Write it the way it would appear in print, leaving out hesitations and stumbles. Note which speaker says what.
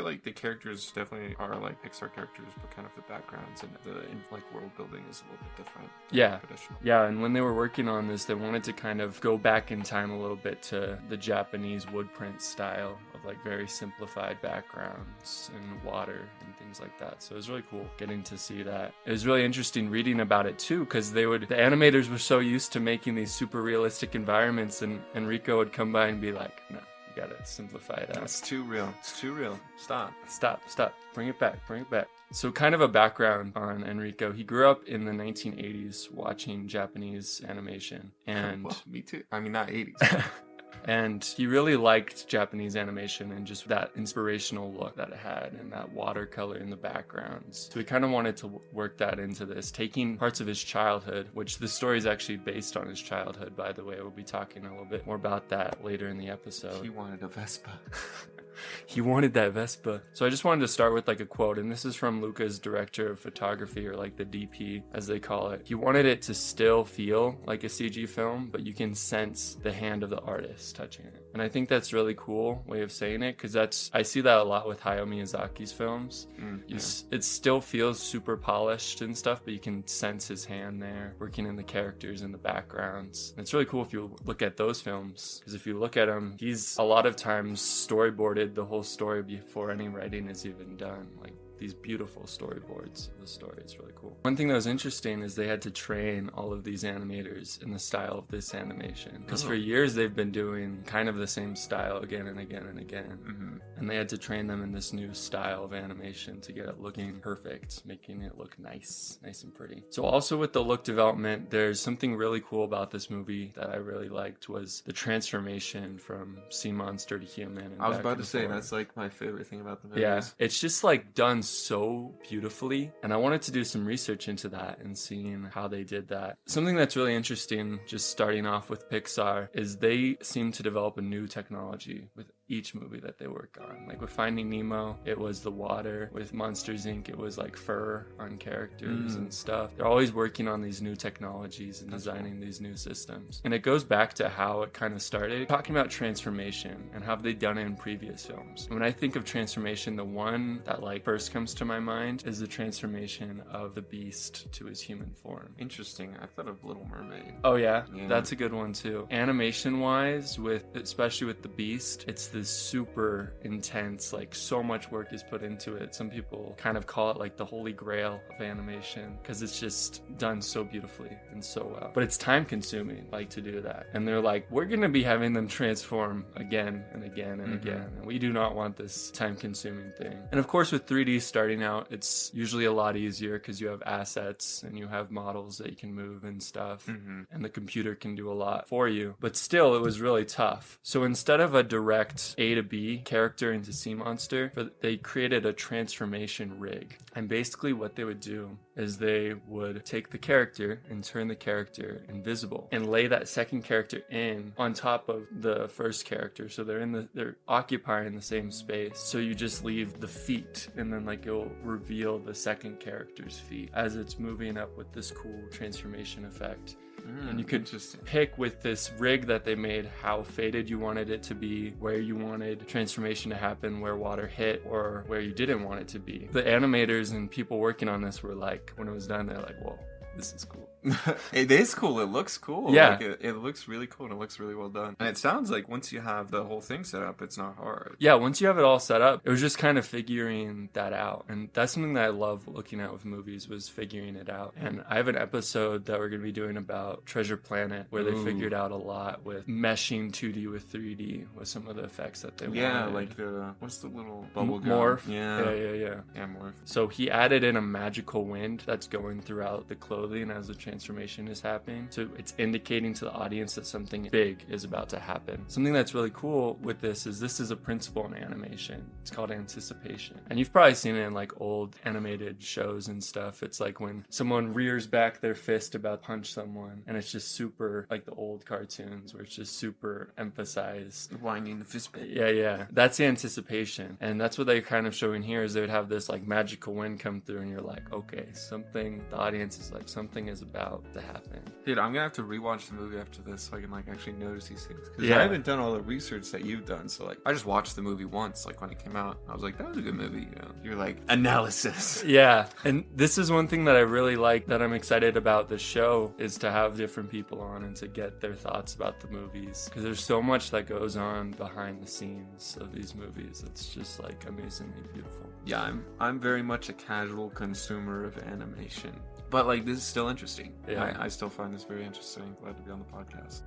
Speaker 1: feel like the characters definitely are like Pixar characters, but kind of the backgrounds and the like world building is a little bit different.
Speaker 2: Yeah.
Speaker 1: Traditional.
Speaker 2: Yeah, and when they were working on this, they wanted to kind of go back in time a little bit to the Japanese wood print style of like very simplified backgrounds and water and things like that. So it was really cool getting to see that. It was really interesting reading about it too, because the animators were so used to making these super realistic environments, and Enrico would come by and be like, no, you gotta simplify that.
Speaker 1: It's too real. It's too real. Stop.
Speaker 2: Bring it back. So kind of a background on Enrico. He grew up in the 1980s watching Japanese animation. And
Speaker 1: well, me too. I mean, not 80s.
Speaker 2: And he really liked Japanese animation and just that inspirational look that it had and that watercolor in the backgrounds. So he kind of wanted to work that into this, taking parts of his childhood, which the story is actually based on his childhood, by the way. We'll be talking a little bit more about that later in the episode.
Speaker 1: He wanted a Vespa.
Speaker 2: He wanted that Vespa. So I just wanted to start with like a quote, and this is from Luca's director of photography, or like the DP as they call it. He wanted it to still feel like a CG film, but you can sense the hand of the artist touching it. And I think that's really cool way of saying it, because I see that a lot with Hayao Miyazaki's films. It still feels super polished and stuff, but you can sense his hand there working in the characters and the backgrounds. And it's really cool if you look at those films, because if you look at him, he's a lot of times storyboarded the whole story before any writing is even done. Like these beautiful storyboards of the story. It's really cool. One thing that was interesting is they had to train all of these animators in the style of this animation, because for years they've been doing kind of the same style again and again and again. And they had to train them in this new style of animation to get it looking perfect, making it look nice and pretty. So also with the look development, there's something really cool about this movie that I really liked, was the transformation from sea monster to human.
Speaker 1: I was about to say, that's like my favorite thing about the movie.
Speaker 2: Yeah, it's just like done so beautifully, and I wanted to do some research into that and seeing how they did that. Something that's really interesting, just starting off with Pixar, is they seem to develop a new technology with each movie that they work on. Like with Finding Nemo, it was the water. With Monsters Inc., it was like fur on characters and stuff. They're always working on these new technologies and designing these new systems. And it goes back to how it kind of started, talking about transformation and how they've done it in previous films. And when I think of transformation, the one that like first comes to my mind is the transformation of the Beast to his human form.
Speaker 1: Interesting. I thought of Little Mermaid.
Speaker 2: Oh yeah, that's a good one too. Animation wise, especially with the Beast, it's this super intense, like so much work is put into it. Some people kind of call it like the holy grail of animation, because it's just done so beautifully and so well. But it's time consuming, like, to do that. And they're like, we're gonna be having them transform again and again and again, and we do not want this time consuming thing. And of course with 3D starting out, it's usually a lot easier because you have assets and you have models that you can move and stuff, and the computer can do a lot for you. But still, it was really tough. So instead of a direct A to B character into sea monster, they created a transformation rig. And basically what they would do is they would take the character and turn the character invisible and lay that second character in on top of the first character, so they're occupying the same space. So you just leave the feet, and then like it'll reveal the second character's feet as it's moving up with this cool transformation effect. And you could just pick with this rig that they made how faded you wanted it to be, where you wanted transformation to happen, where water hit, or where you didn't want it to be. The animators and people working on this were like, when it was done, they're like, whoa, this is cool.
Speaker 1: It is cool. It looks cool.
Speaker 2: Yeah.
Speaker 1: Like it looks really cool, and it looks really well done. And it sounds like once you have the whole thing set up, it's not hard.
Speaker 2: Yeah, once you have it all set up, it was just kind of figuring that out. And that's something that I love looking at with movies, was figuring it out. And I have an episode that we're going to be doing about Treasure Planet, where they figured out a lot with meshing 2D with 3D with some of the effects that they wanted.
Speaker 1: Yeah, like the, what's the little bubble gum?
Speaker 2: Morph.
Speaker 1: Yeah,
Speaker 2: Morph. So he added in a magical wind that's going throughout the clothing as the transformation is happening. So it's indicating to the audience that something big is about to happen. Something that's really cool with this is a principle in animation. It's called anticipation. And you've probably seen it in like old animated shows and stuff. It's like when someone rears back their fist about to punch someone, and it's just super, like the old cartoons where it's just super emphasized.
Speaker 1: Winding the fist bit.
Speaker 2: Yeah. That's the anticipation. And that's what they're kind of showing here, is they would have this like magical wind come through, and you're like, okay, something, the audience is like, something is about to happen.
Speaker 1: Dude, I'm gonna have to rewatch the movie after this so I can like actually notice these things. Because
Speaker 2: Yeah.
Speaker 1: I haven't done all the research that you've done. So like, I just watched the movie once, like when it came out. I was like, that was a good movie. You know, you're like analysis.
Speaker 2: Yeah, and this is one thing that I really like, that I'm excited about the show, is to have different people on and to get their thoughts about the movies, because there's so much that goes on behind the scenes of these movies. It's just like amazingly beautiful.
Speaker 1: Yeah, I'm very much a casual consumer of animation, but like this is still interesting.
Speaker 2: Yeah.
Speaker 1: I still find this very interesting. Glad to be on the podcast.